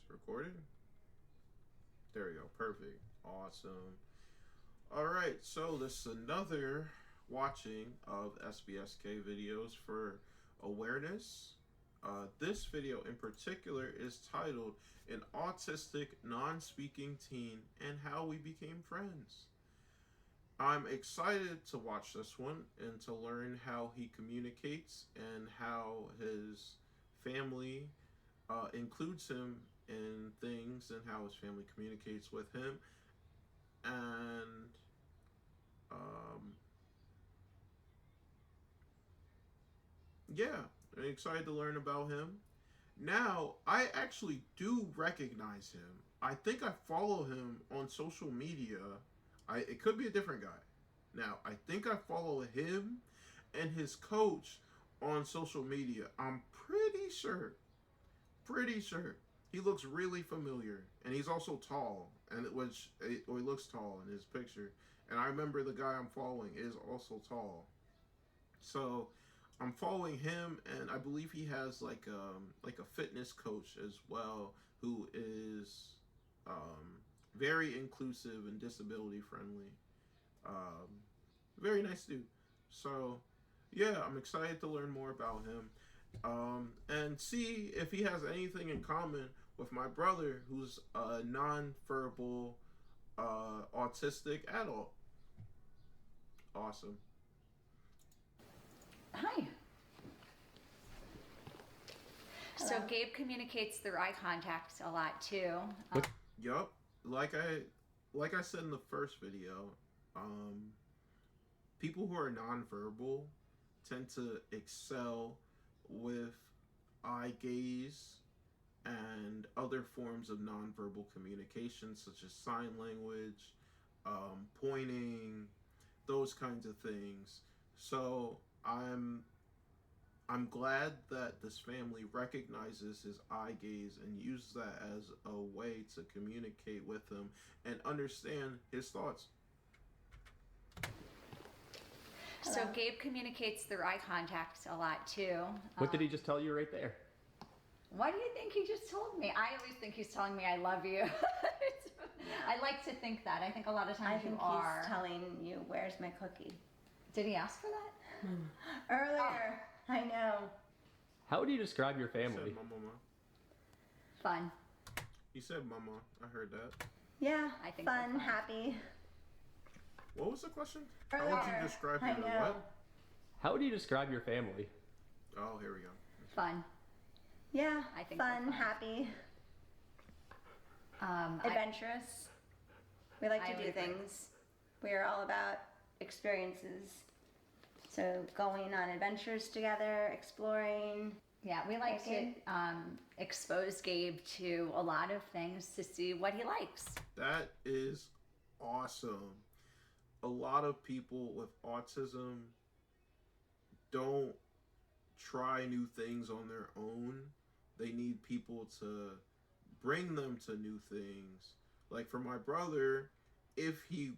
Recording? There we go. Perfect. Awesome. All right. So this is another watching of SBSK videos for awareness. This video in particular is titled An Autistic Non-Speaking Teen and How We Became Friends. I'm excited to watch this one and to learn how he communicates and how his family includes him in things and how his family communicates with him. And yeah, I'm excited to learn about him. Now, I actually do recognize him. I think I follow him on social media. It could be a different guy. Now, I think I follow him and his coach on social media. I'm pretty sure. He looks really familiar, and he's also tall, he looks tall in his picture. And I remember the guy I'm following is also tall. So I'm following him, and I believe he has like a fitness coach as well, who is very inclusive and disability friendly. Very nice dude. So yeah, I'm excited to learn more about him and see if he has anything in common with my brother, who's a nonverbal autistic adult. Awesome. Hi. So Gabe communicates through eye contact a lot too. Yup. Like I said in the first video, people who are nonverbal tend to excel with eye gaze and other forms of nonverbal communication, such as sign language, pointing, those kinds of things. So I'm glad that this family recognizes his eye gaze and uses that as a way to communicate with him and understand his thoughts. So Gabe communicates through eye contact a lot too. What did he just tell you right there? What do you think he just told me? I always think he's telling me I love you. I like to think that. I think a lot of times he's telling you, where's my cookie? Did he ask for that? Earlier. Oh. I know. How would you describe your family? He said mama. Fun. He said mama. I heard that. Yeah, I think fun, happy. What was the question? Earlier. How would you describe him? What? How would you describe your family? Oh, here we go. Fun. Yeah, I think fun, fun. Happy. Adventurous. We like to do things. We are all about experiences. So going on adventures together, exploring. Yeah, we like to expose Gabe to a lot of things to see what he likes. That is awesome. A lot of people with autism don't try new things on their own. They need people to bring them to new things. Like for my brother, if you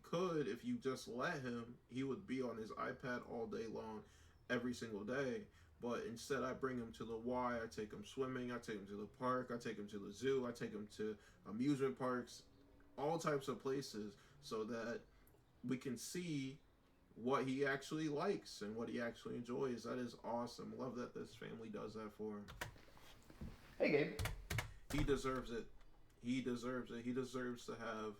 just let him, he would be on his iPad all day long, every single day. But instead, I bring him to the Y, I take him swimming, I take him to the park, I take him to the zoo, I take him to amusement parks, all types of places, so that we can see what he actually likes and what he actually enjoys. That is awesome. Love that this family does that for him. Hey, Gabe. He deserves it. He deserves it. He deserves to have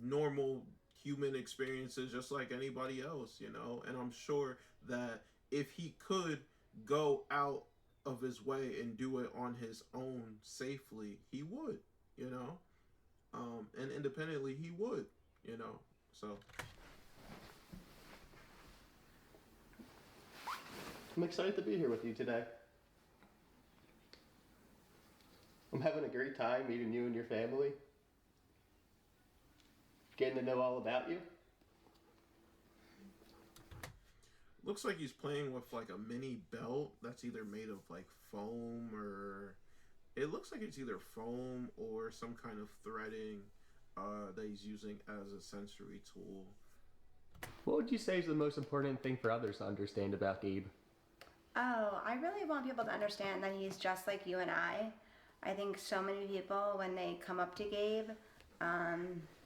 normal human experiences just like anybody else, you know? And I'm sure that if he could go out of his way and do it on his own safely, he would, you know? And independently, he would, you know? So I'm excited to be here with you today. I'm having a great time meeting you and your family. Getting to know all about you. looks like he's playing with like a mini belt that's either made of like foam, or it looks like it's either foam or some kind of threading that he's using as a sensory tool. What would you say is the most important thing for others to understand about Gabe? Oh, I really want people to understand that he's just like you and I. I think so many people, when they come up to Gabe,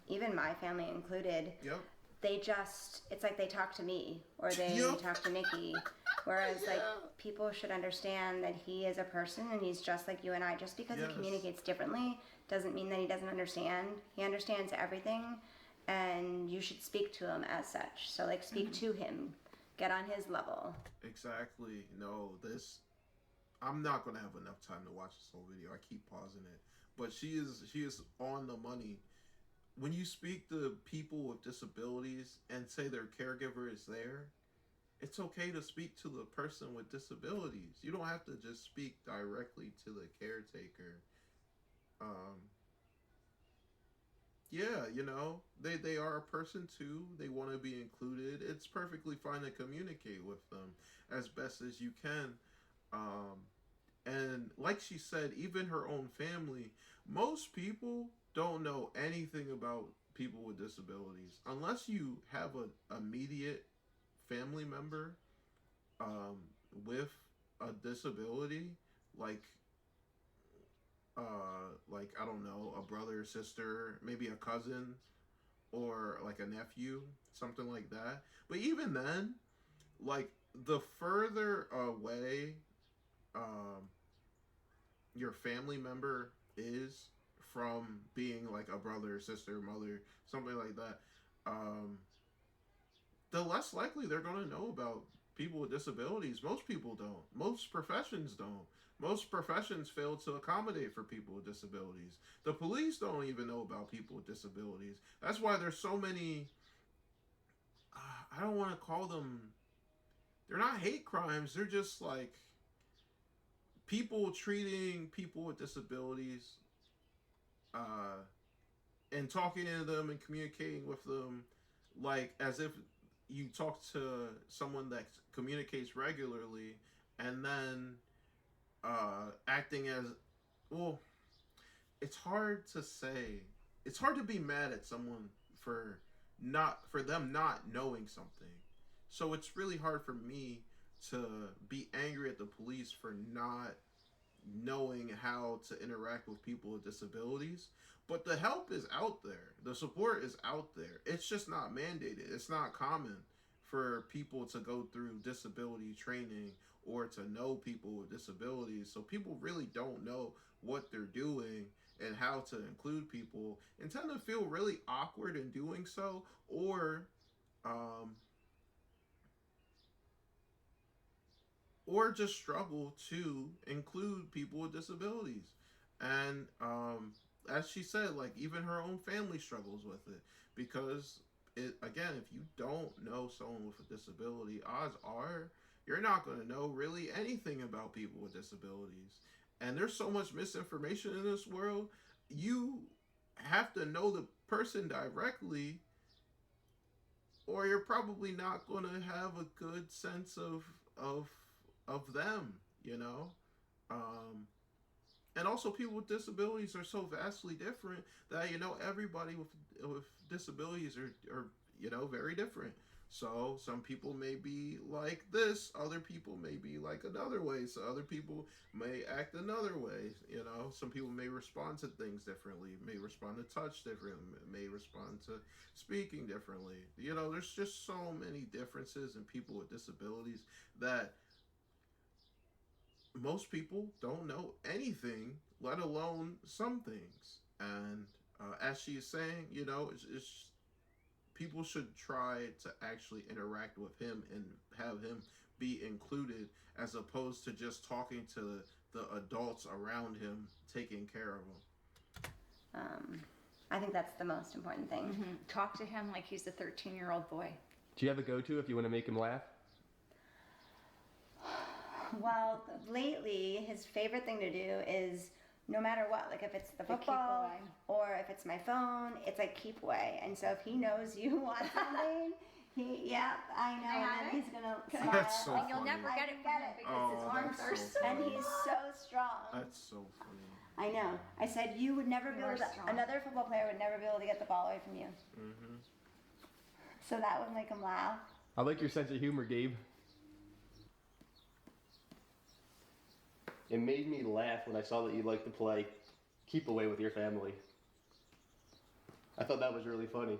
even my family included, Yep. it's like they talk to me or they Yep. talk to Nikki. Whereas, like, people should understand that he is a person and he's just like you and I. Just because Yes. he communicates differently doesn't mean that he doesn't understand. He understands everything, and you should speak to him as such. So, like, speak to him, get on his level. Exactly. No, I'm not gonna have enough time to watch this whole video. I keep pausing it, but she is on the money. When you speak to people with disabilities and say their caregiver is there, it's okay to speak to the person with disabilities. You don't have to just speak directly to the caretaker. Um, yeah, they are a person too. They want to be included. It's perfectly fine to communicate with them as best as you can. Um, and like she said, even her own family, most people don't know anything about people with disabilities unless you have a immediate family member um, with a disability, like like I don't know, a brother or sister, maybe a cousin or like a nephew, something like that. But even then, like the further away um, your family member is from being like a brother, sister, mother, something like that, um, the less likely they're going to know about people with disabilities. Most people don't. Most professions don't. Most professions fail to accommodate for people with disabilities. The police don't even know about people with disabilities. That's why there's so many. I don't want to call them. They're not hate crimes. They're just like people treating people with disabilities uh, and talking to them and communicating with them like as if you talk to someone that communicates regularly and then acting as well. It's hard to say. It's hard to be mad at someone for them not knowing something. So it's really hard for me to be angry at the police for not knowing how to interact with people with disabilities. But the help is out there. The support is out there. It's just not mandated. It's not common for people to go through disability training or to know people with disabilities. So people really don't know what they're doing and how to include people and tend to feel really awkward in doing so um, or just struggle to include people with disabilities. And as she said, like even her own family struggles with it because again, if you don't know someone with a disability, odds are you're not going to know really anything about people with disabilities. And there's so much misinformation in this world. You have to know the person directly or you're probably not going to have a good sense of of them, you know. Um, and also, people with disabilities are so vastly different that everybody with disabilities are very different. So some people may be like this, other people may be like another way. So other people may act another way. Some people may respond to things differently, may respond to touch differently, may respond to speaking differently. There's just so many differences in people with disabilities that most people don't know anything, let alone some things. And as she's saying, it's people should try to actually interact with him and have him be included as opposed to just talking to the adults around him taking care of him. I think that's the most important thing. Mm-hmm. Talk to him like he's a 13-year-old boy. Do you have a go-to if you want to make him laugh? Well, lately, his favorite thing to do is no matter what, like if it's the football or if it's my phone, it's like keep away. And so if he knows you want something, I know, and then he's gonna smile. That's so And you'll funny. never get it from him because his arms that's are so so And funny. he's so strong. That's so funny. I know. I said you would never be You able are to. strong. Another football player would never be able to get the ball away from you. Mm-hmm. So that would make him laugh. I like your sense of humor, Gabe. It made me laugh when I saw that you like to play Keep Away with your family. I thought that was really funny.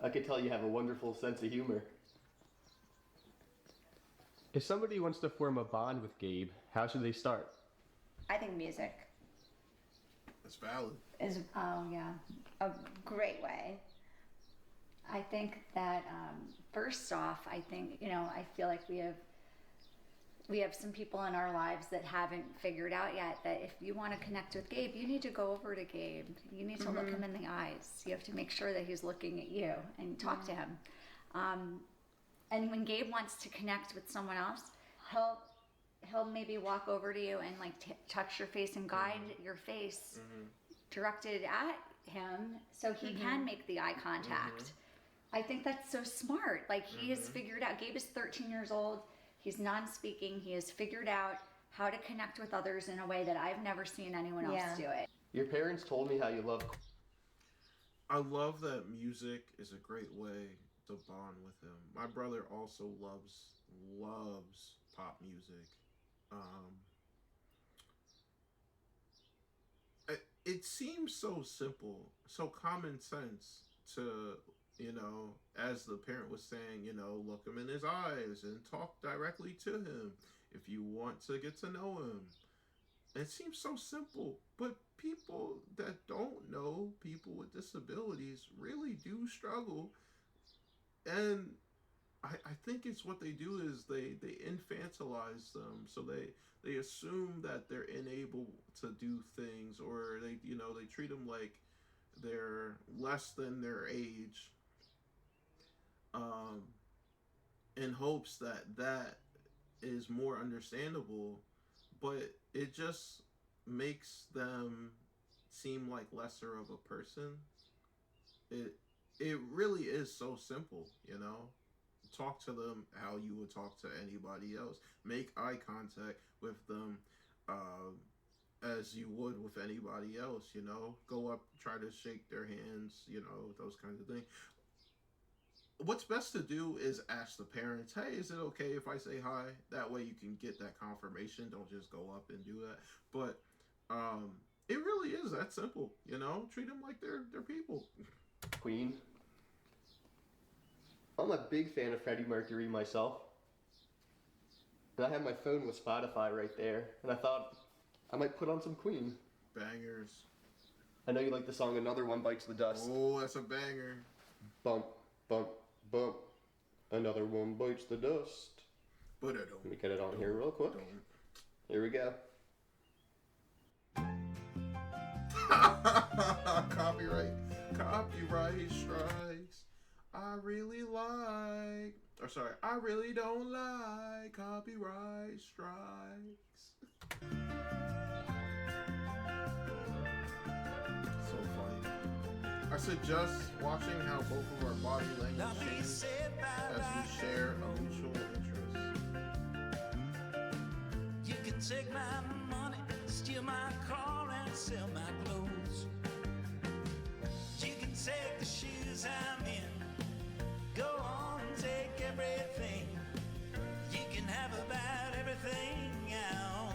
I could tell you have a wonderful sense of humor. If somebody wants to form a bond with Gabe, how should they start? I think music That's valid. Is a great way. I think that first off, I think I feel like we have some people in our lives that haven't figured out yet that if you want to connect with Gabe, you need to go over to Gabe. You need to look him in the eyes. You have to make sure that he's looking at you and talk to him. And when Gabe wants to connect with someone else, he'll maybe walk over to you and like touch your face and guide your face directed at him so he can make the eye contact. I think that's so smart. Like he has figured out, Gabe is 13 years old. He's non-speaking. He has figured out how to connect with others in a way that I've never seen anyone else do it. Your parents told me how you love... I love that music is a great way to bond with him. My brother also loves pop music. It seems so simple, so common sense to, as the parent was saying, look him in his eyes and talk directly to him if you want to get to know him. It seems so simple, but people that don't know people with disabilities really do struggle. And I think it's what they do is they infantilize them, so they assume that they're unable to do things, or they treat them like they're less than their age, in hopes that is more understandable, but it just makes them seem like lesser of a person. It really is so simple, Talk to them how you would talk to anybody else. Make eye contact with them as you would with anybody else, Go up, try to shake their hands, those kinds of things. What's best to do is ask the parents, hey, is it okay if I say hi? That way you can get that confirmation. Don't just go up and do that. But it really is that simple, Treat them like they're people. Queen. I'm a big fan of Freddie Mercury myself. And I have my phone with Spotify right there. And I thought I might put on some Queen. Bangers. I know you like the song Another One Bites the Dust. Oh, that's a banger. Bump, bump, bump. Another one bites the dust. But I don't. Let me get it on here real quick. Here we go. Copyright strikes. I really don't like copyright strikes. So funny. I suggest watching how both of our body language changes as we share a mutual interest. You can take my money, steal my car, and sell my clothes. You can take the shoes I'm in. Go on, take everything. You can have about everything I own.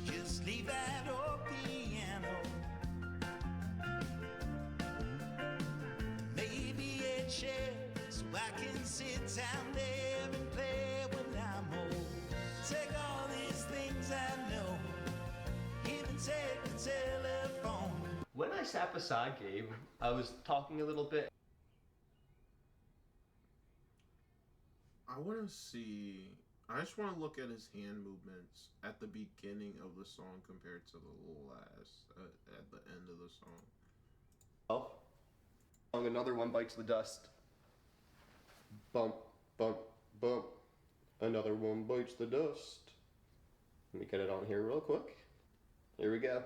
Just leave that old piano. Maybe a chair so I can sit down there and play when I'm old. Take all these things I know, even take the telephone. When I sat beside Gabe, I was talking a little bit. I just want to look at his hand movements at the beginning of the song compared to the last, at the end of the song. Song Another One Bites the Dust. Bump, bump, bump. Another one bites the dust. Let me get it on here real quick. Here we go.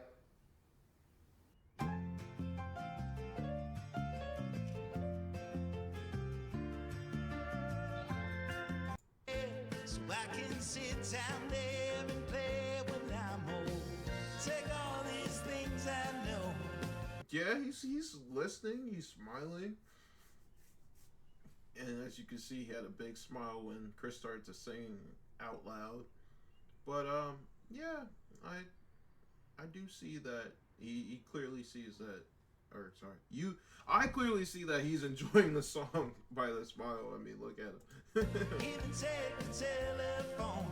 So I can sit down there and play when I'm old. Take all these things I know. Yeah, he's listening, he's smiling. And as you can see, he had a big smile when Chris started to sing out loud. But yeah, I do see that he clearly sees that, or sorry, I clearly see that he's enjoying the song by the smile. I mean, look at him. Even take the telephone.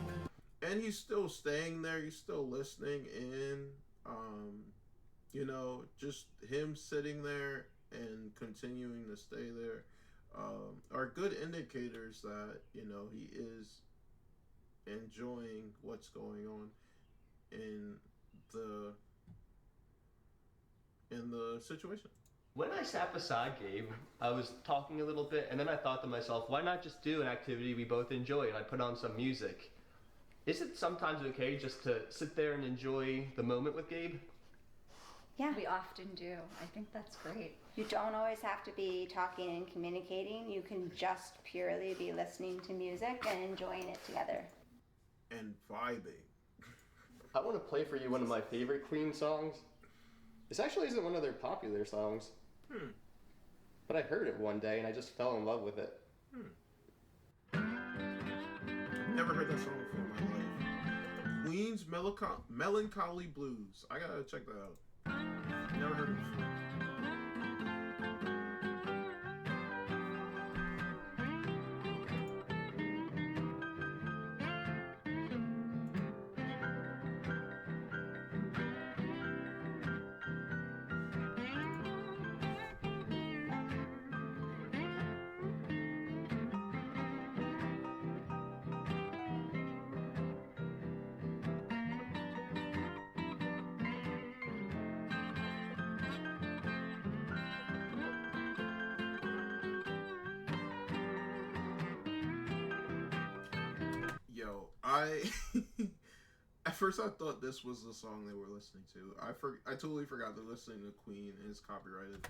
And he's still staying there. He's still listening in. You know, just him sitting there and continuing to stay there are good indicators that, you know, he is enjoying what's going on in the situation. When I sat beside Gabe, I was talking a little bit, and then I thought to myself, why not just do an activity we both enjoy? And I put on some music. Is it sometimes okay just to sit there and enjoy the moment with Gabe? Yeah. We often do. I think that's great. You don't always have to be talking and communicating. You can just purely be listening to music and enjoying it together. And vibing. I want to play for you one of my favorite Queen songs. This actually isn't one of their popular songs. But I heard it one day and I just fell in love with it. Never heard that song before in my life. Queen's Melancholy Blues. I gotta check that out. Never heard it before. Yo, at first I thought this was the song they were listening to. I totally forgot they're listening to Queen and it's copyrighted.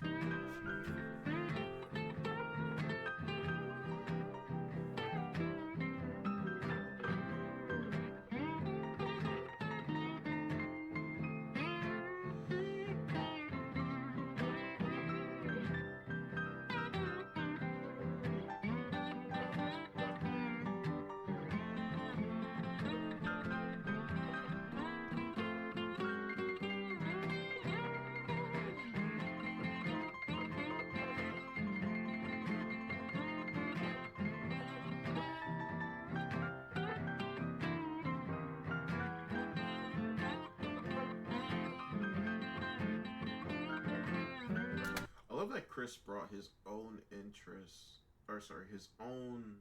I love that Chris brought his own interests, or sorry, his own,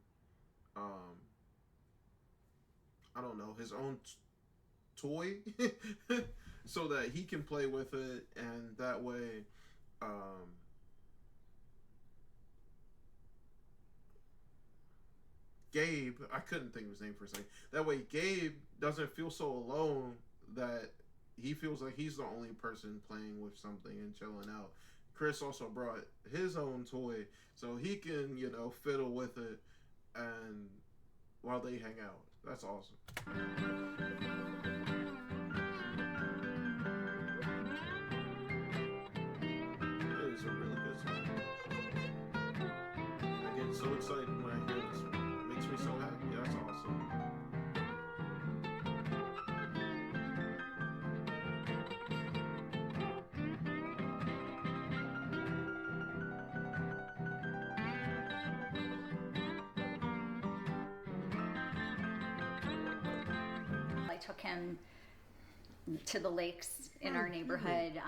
I don't know, his own toy, so that he can play with it, and that way, Gabe, I couldn't think of his name for a second. That way, Gabe doesn't feel so alone that he feels like he's the only person playing with something and chilling out. Chris also brought his own toy so he can, you know, fiddle with it and while they hang out. That's awesome. It is a really good song. I get so excited when I hear this one. It makes me so happy. That's awesome. I took him to the lakes in our neighborhood.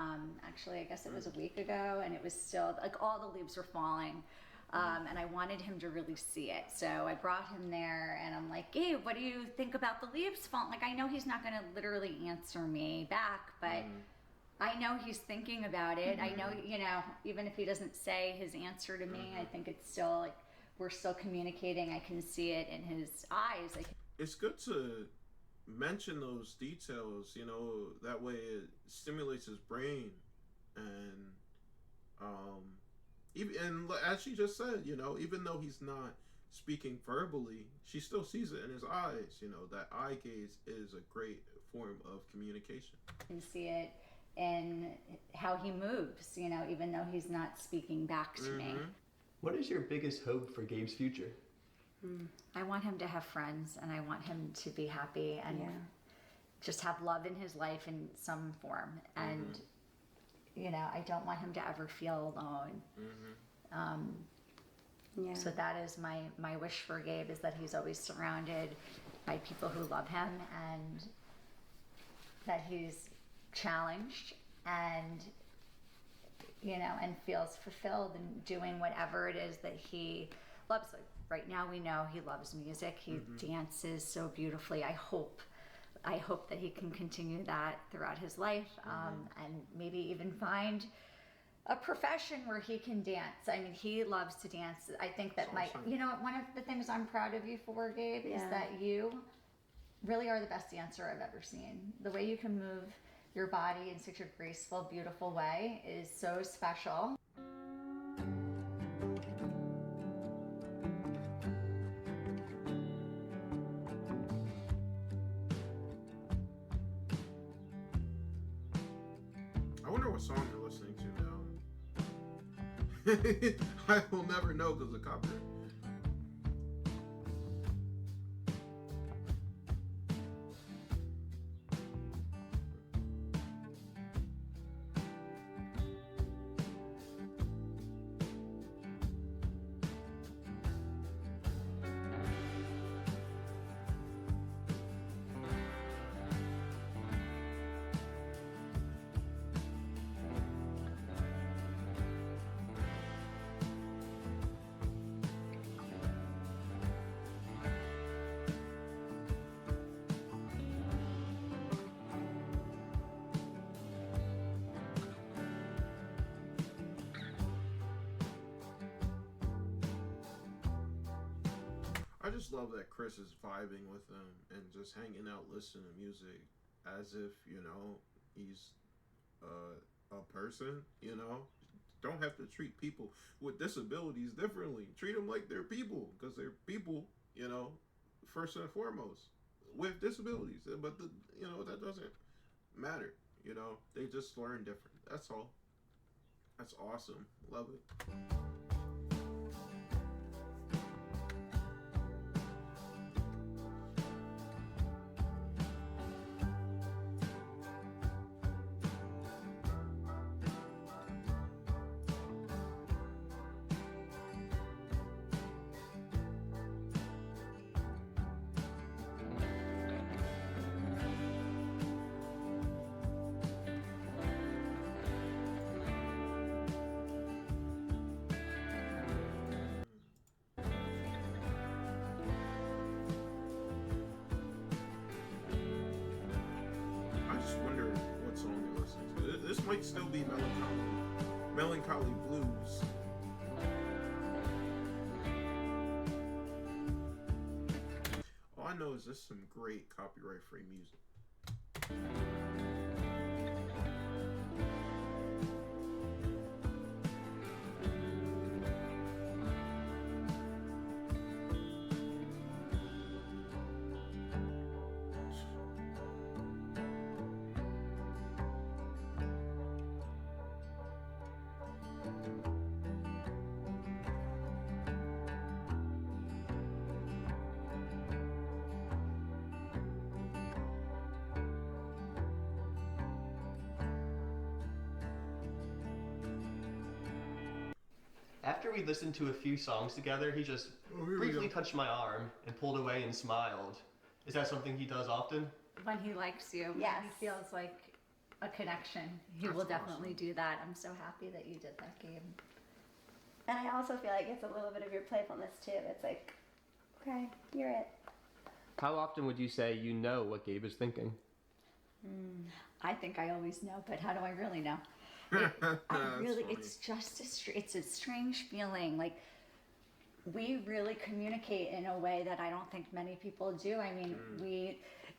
Actually, I guess it was a week ago, and it was still like all the leaves were falling. And I wanted him to really see it. So I brought him there and I'm like, Gabe, what do you think about the leaves falling? Like, I know he's not going to literally answer me back, but I know he's thinking about it. I know, you know, even if he doesn't say his answer to me, I think it's still like, we're still communicating. I can see it in his eyes. Like, it's good to mention those details, you know, that way it stimulates his brain. And, and as she just said, you know, even though he's not speaking verbally, she still sees it in his eyes. You know, that eye gaze is a great form of communication. you can see it in how he moves, you know, even though he's not speaking back to me. What is your biggest hope for Gabe's future? I want him to have friends, and I want him to be happy and just have love in his life in some form. And you know, I don't want him to ever feel alone. So that is my wish for Gabe, is that he's always surrounded by people who love him, and that he's challenged and, you know, and feels fulfilled in doing whatever it is that he loves. Like right now we know he loves music. He dances so beautifully. I hope that he can continue that throughout his life, and maybe even find a profession where he can dance. I mean, he loves to dance. I think that you know, one of the things I'm proud of you for, Gabe, is that you really are the best dancer I've ever seen. The way you can move your body in such a graceful, beautiful way is so special. I wonder what song you're listening to now. I will never know because of copyright. I just love that Chris is vibing with them and just hanging out, listening to music as if, you know, he's a person, you know. Don't have to treat people with disabilities differently. Treat them like they're people, because they're people, you know, first and foremost, with disabilities. But, you know, that doesn't matter, you know. They just learn different. That's all. That's awesome. Love it. This might still be Melancholy Blues. All I know is this is some great copyright-free music. After we listened to a few songs together, he just briefly touched my arm and pulled away and smiled. Is that something he does often? When he likes you, Yes. when he feels like a connection, he will definitely do that. I'm so happy that you did that, Gabe. And I also feel like it's a little bit of your playfulness too. It's like, okay, you're it. How often would you say you know what Gabe is thinking? I think I always know, but how do I really know? It's just it's a strange feeling. Like, we really communicate in a way that I don't think many people do. I mean,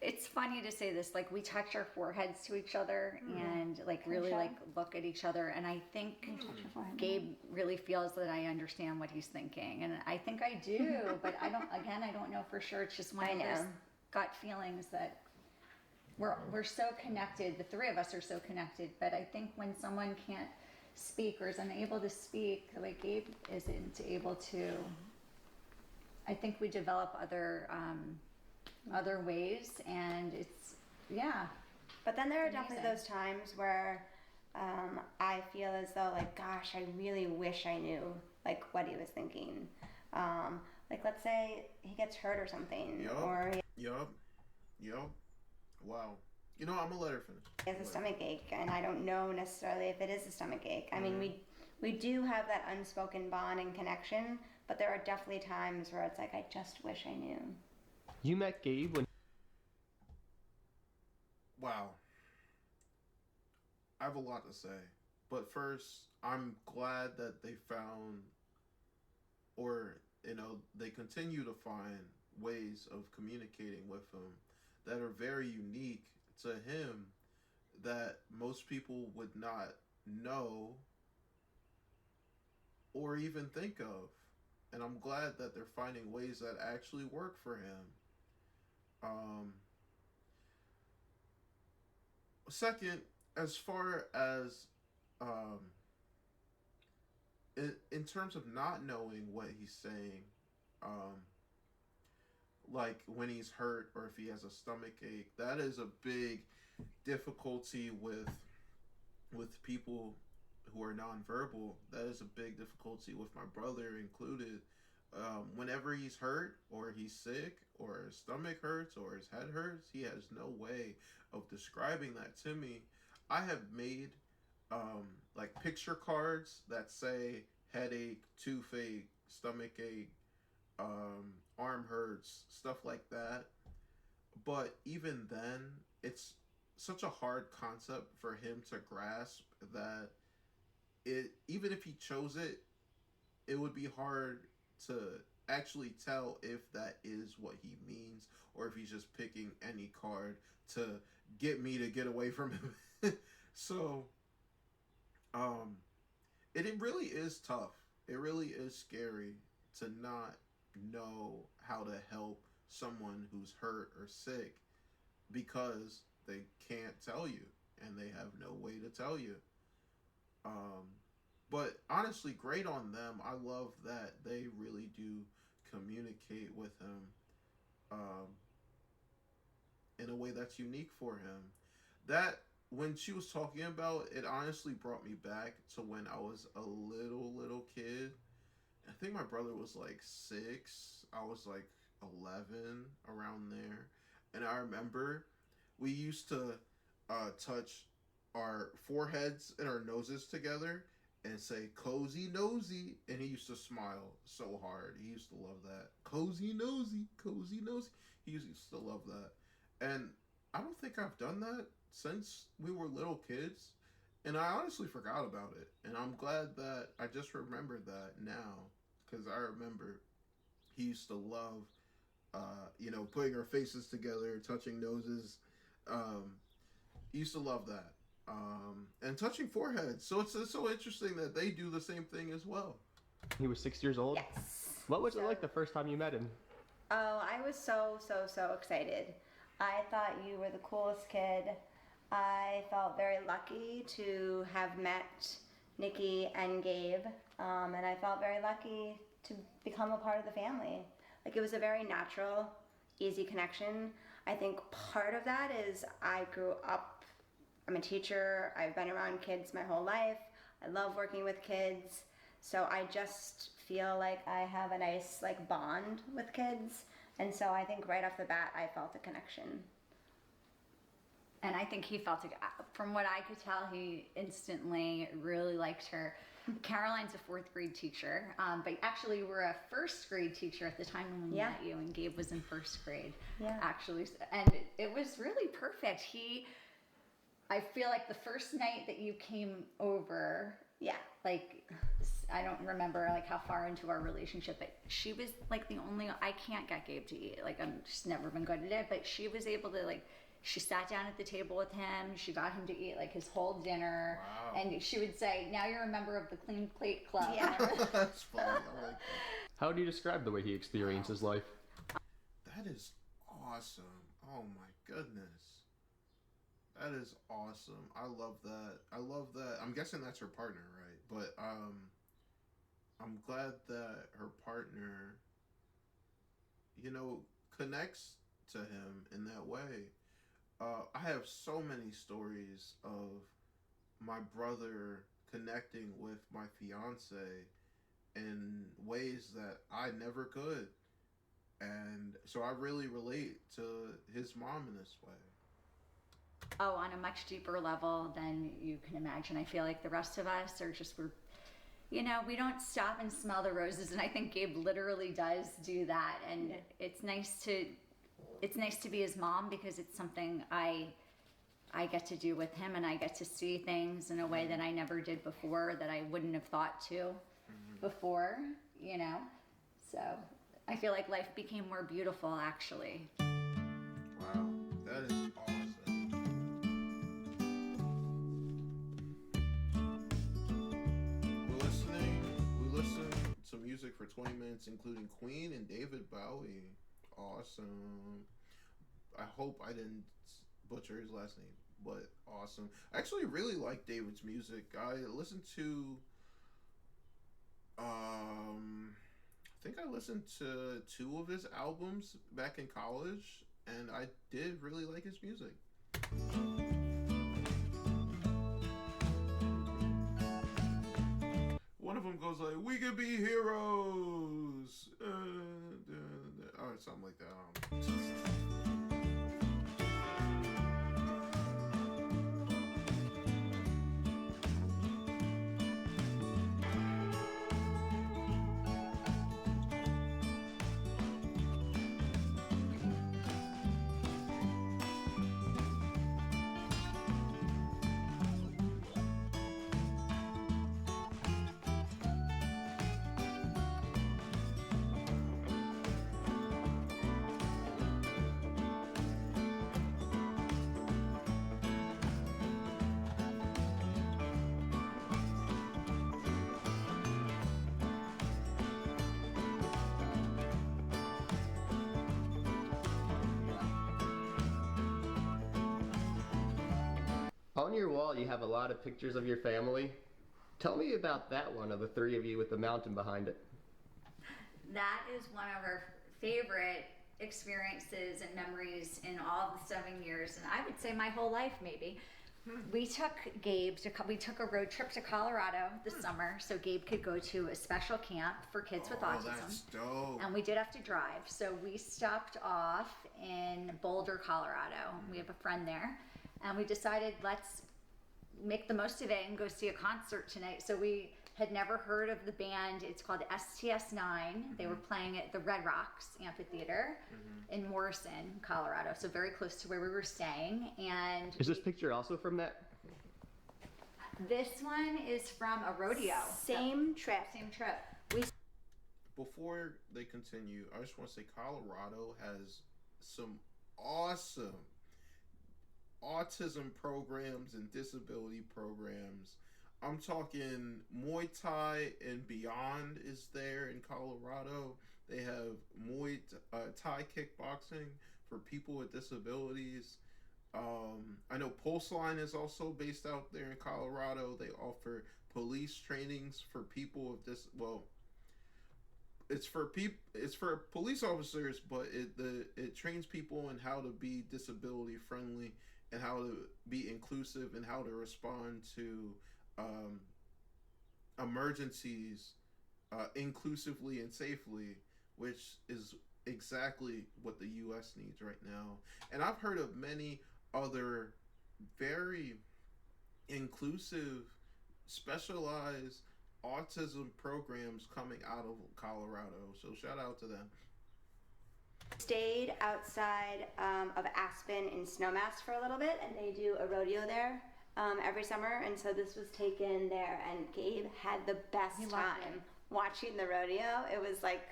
it's funny to say this, like, we touch our foreheads to each other and like really like look at each other, and I think Gabe really feels that I understand what he's thinking, and I think I do, but I don't know for sure. It's just one of those gut feelings that we're so connected. The three of us are so connected, but I think when someone can't speak or is unable to speak, the way Gabe isn't able to, I think we develop other ways, and it's, yeah. But then there are It's definitely amazing. those times where I feel as though, like, gosh, I really wish I knew, like, what he was thinking. Like, let's say he gets hurt or something, Yup. or Yup. Yup. Wow. You know, I'm gonna let her finish. he has a stomach ache, and I don't know necessarily if it is a stomach ache. I mean, Mhm. we do have that unspoken bond and connection, but there are definitely times where it's like, I just wish I knew. You met Gabe when Wow. I have a lot to say. But first, I'm glad that they found, or, they continue to find ways of communicating with him that are very unique to him that most people would not know or even think of. And I'm glad that they're finding ways that actually work for him. Um, Second, as far as um, in terms of not knowing what he's saying, um, like when he's hurt or if he has a stomach ache, that is a big difficulty with people who are nonverbal. That is a big difficulty with my brother included. Whenever he's hurt or he's sick or his stomach hurts or his head hurts, he has no way of describing that to me. I have made like picture cards that say headache, toothache, stomach ache, arm hurts, stuff like that. But even then, it's such a hard concept for him to grasp that even if he chose it, it would be hard to actually tell if that is what he means or if he's just picking any card to get me to get away from him. So, um, it really is tough. It really is scary to not know how to help someone who's hurt or sick because they can't tell you and they have no way to tell you. Um, but honestly, great on them. I love that they really do communicate with him um, in a way that's unique for him. That when she was talking about it, honestly brought me back to when I was a little kid. I think my brother was like 6. I was like 11, around there, and I remember we used to touch our foreheads and our noses together and say cozy nosy, and he used to smile so hard. He used to love that. Cozy nosy, cozy nosy. He used to love that. And I don't think I've done that since we were little kids. And I honestly forgot about it. And I'm glad that I just remembered that now. Because I remember he used to love, putting our faces together, touching noses. He used to love that. And touching foreheads. So it's so interesting that they do the same thing as well. he was 6 years old? Yes. What was it So- like the first time you met him? Oh, I was so excited. I thought you were the coolest kid. I felt very lucky to have met Nikki and Gabe, and I felt very lucky to become a part of the family. Like, it was a very natural, easy connection. I think part of that is I grew up, I'm a teacher, I've been around kids my whole life. I love working with kids. So I just feel like I have a nice bond with kids. And so I think right off the bat, I felt a connection. And I think he felt it. From what I could tell, he instantly really liked her. Caroline's a 4th grade teacher, but actually, you were a 1st grade teacher at the time when we Yeah. met you, and Gabe was in 1st grade. Yeah. Actually, and it was really perfect. I feel like the first night that you came over, Yeah. I don't remember how far into our relationship, but she was the only. I can't get Gabe to eat. I'm just never been good at it, but she was able to She sat down at the table with him. She got him to eat his whole dinner, Wow. and she would say, "Now you're a member of the Clean Plate Club." Yeah. That's funny. I like that. How do you describe the way he experiences life? That is awesome. Oh my goodness. That is awesome. I love that. I love that. I'm guessing that's her partner, right? But I'm glad that her partner, you know, connects to him in that way. I have so many stories of my brother connecting with my fiance in ways that I never could. And so I really relate to his mom in this way. Oh, on a much deeper level than you can imagine. I feel like the rest of us are just, we don't stop and smell the roses. And I think Gabe literally does do that. And it's nice to be his mom, because it's something I get to do with him, and I get to see things in a way that I never did before, that I wouldn't have thought to before, So I feel like life became more beautiful, actually. Wow, that is awesome. We listened to music for 20 minutes, including Queen and David Bowie. Awesome. I hope I didn't butcher his last name, but awesome. I actually really like David's music. I listened to I think I listened to 2 of his albums back in college, and I did really like his music. One of them goes like, "We could be heroes," or something like that. On your wall, you have a lot of pictures of your family. Tell me about that one of the 3 of you with the mountain behind it. That is one of our favorite experiences and memories in all of the 7 years, and I would say my whole life, maybe. We took we took a road trip to Colorado this summer, so Gabe could go to a special camp for kids with autism. That's dope. And we did have to drive, so we stopped off in Boulder, Colorado. We have a friend there, and we decided, let's make the most of it and go see a concert tonight. So we had never heard of the band. It's called STS9. They were playing at the Red Rocks Amphitheater in Morrison, Colorado, so very close to where we were staying. And Is this picture also from that? this one is from a rodeo. Same trip. Same trip. Before they continue, I just want to say Colorado has some awesome autism programs and disability programs. I'm talking Muay Thai and Beyond is there in Colorado. They have Muay Thai kickboxing for people with disabilities. I know Pulse Line is also based out there in Colorado. They offer police trainings for people with this. Well, it's for police officers, but it trains people in how to be disability friendly and how to be inclusive and how to respond to emergencies inclusively and safely, which is exactly what the U.S. needs right now. And I've heard of many other very inclusive, specialized autism programs coming out of Colorado. So shout out to them. Stayed outside of Aspen in Snowmass for a little bit, and they do a rodeo there every summer, and so this was taken there, and Gabe had the best time watching the rodeo. It was like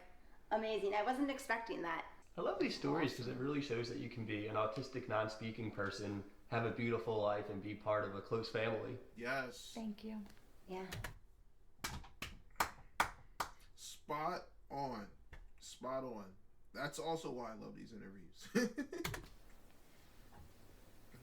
amazing. I wasn't expecting that. I love these stories because it really shows that you can be an autistic non-speaking person, have a beautiful life, and be part of a close family. Yes. Thank you. Yeah. Spot on. Spot on. That's also why I love these interviews.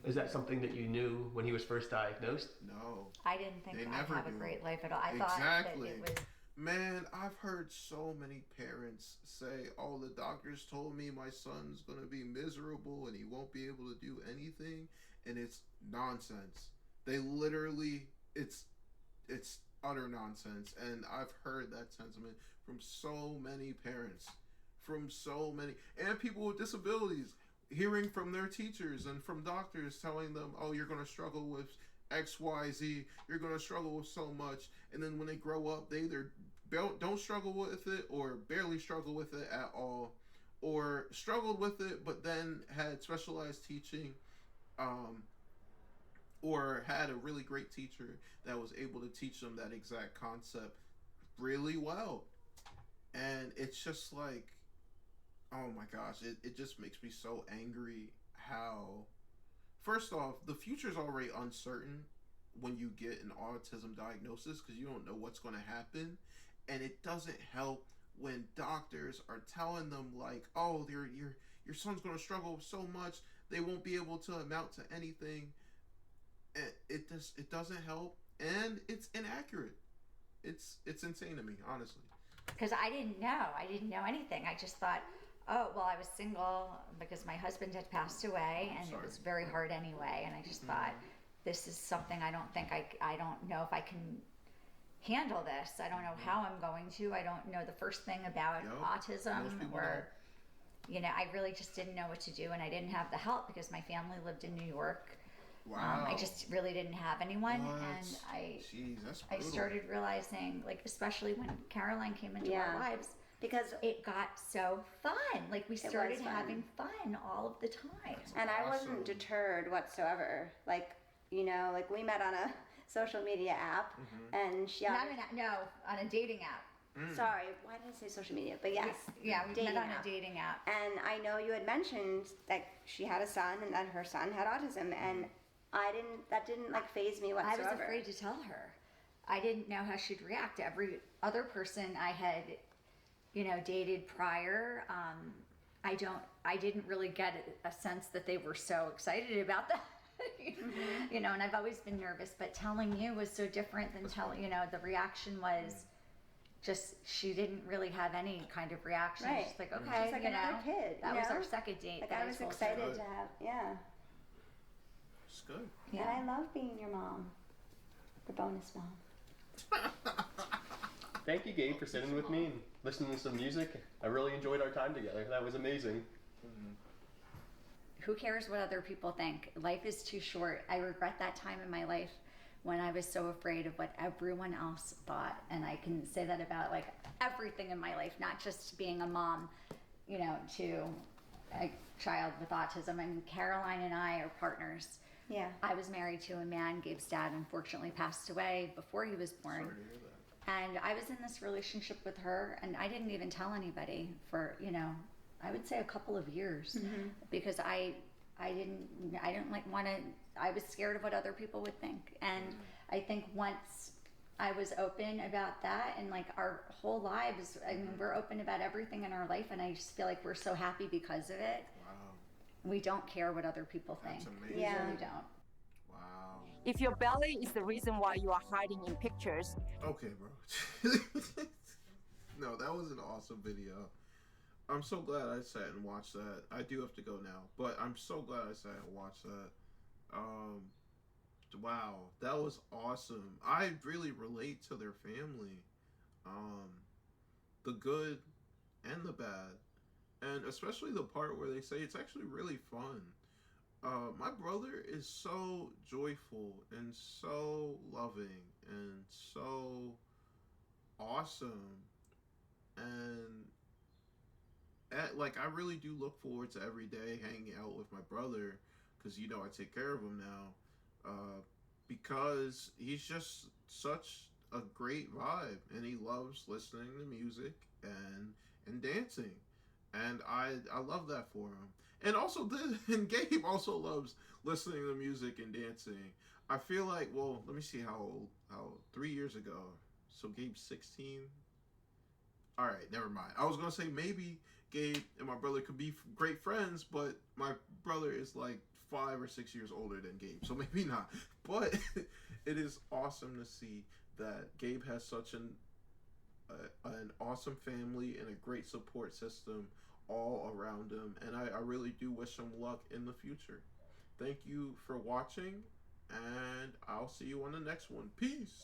Is that something that you knew when he was first diagnosed? No. I didn't think They I'd never have a do. great life at all. I thought Exactly. that it was. Man, I've heard so many parents say, "Oh, the doctors told me my son's gonna be miserable and he won't be able to do anything," and it's nonsense. They literally, it's utter nonsense, and I've heard that sentiment from so many parents, from so many, and people with disabilities, hearing from their teachers and from doctors telling them, "Oh, you're gonna struggle with XYZ, you're gonna struggle with so much," and then when they grow up, they either don't struggle with it or barely struggle with it at all, or struggled with it but then had specialized teaching, um, or had a really great teacher that was able to teach them that exact concept really well. And it's just like, oh my gosh, it just makes me so angry how, first off, the future's already uncertain when you get an autism diagnosis because you don't know what's going to happen. And it doesn't help when doctors are telling them like, oh, your son's going to struggle so much they won't be able to amount to anything. And it doesn't help, and it's inaccurate. It's insane to me, honestly. Because I didn't know anything. I just thought, oh, well, I was single because my husband had passed away, and it was very hard anyway. And I just thought, this is something I don't know if I can handle this. I don't know how I'm going to. I don't know the first thing about autism, or, I really just didn't know what to do, and I didn't have the help because my family lived in New York. Wow. I just really didn't have anyone, What? and Jeez, that's I brutal. started realizing, like, especially when Caroline came into our lives, because it got so fun. Like, we started fun. having fun all of the time. And I Awesome. wasn't deterred whatsoever. Like, like we met on a social media app, and she. Not on a dating app. Sorry, why did I say social media? But yes, Yeah, we dating met on app. a dating app. And I know you had mentioned that she had a son and that her son had autism, and that didn't like faze me I whatsoever. was afraid to tell her. I didn't know how she'd react. Every other person I had, dated prior, I didn't really get a sense that they were so excited about that. And I've always been nervous, but telling you was so different than telling, the reaction was just, she didn't really have any kind of reaction. Right. She's like, okay, She's like another kid. That was our second date. Like that I was told excited her. to have, yeah. It's good. Yeah. And I love being your mom, the bonus mom. Thank you, Gabe, for sitting with me and listening to some music. I really enjoyed our time together. That was amazing. Who cares what other people think? Life is too short. I regret that time in my life when I was so afraid of what everyone else thought. And I can say that about like everything in my life, not just being a mom, to a child with autism. And Caroline and I are partners. Yeah. I was married to a man. Gabe's dad unfortunately passed away before he was born. Sorry to hear that. And I was in this relationship with her, and I didn't even tell anybody for, I would say a couple of years, because I was scared of what other people would think. And I think once I was open about that, and like our whole lives, I mean, we're open about everything in our life, and I just feel like we're so happy because of it. Wow. We don't care what other people think. That's amazing. We Yeah. really don't. Wow. If your belly is the reason why you are hiding in pictures, Okay, bro. No, that was an awesome video. I'm so glad I sat and watched that. I do have to go now, but I'm so glad I sat and watched that. Wow, that was awesome. I really relate to their family. The good and the bad. And especially the part where they say it's actually really fun. My brother is so joyful and so loving and so awesome. And I really do look forward to every day hanging out with my brother because I take care of him now, because he's just such a great vibe and he loves listening to music and dancing, and I love that for him. And also, and Gabe also loves listening to music and dancing. I feel like, well, let me see how 3 years ago. So Gabe's 16. All right, never mind. I was gonna say maybe Gabe and my brother could be great friends, but my brother is like 5 or 6 years older than Gabe, so maybe not. But it is awesome to see that Gabe has such an awesome family and a great support system all around him, and I really do wish him luck in the future. Thank you for watching, and I'll see you on the next one. Peace.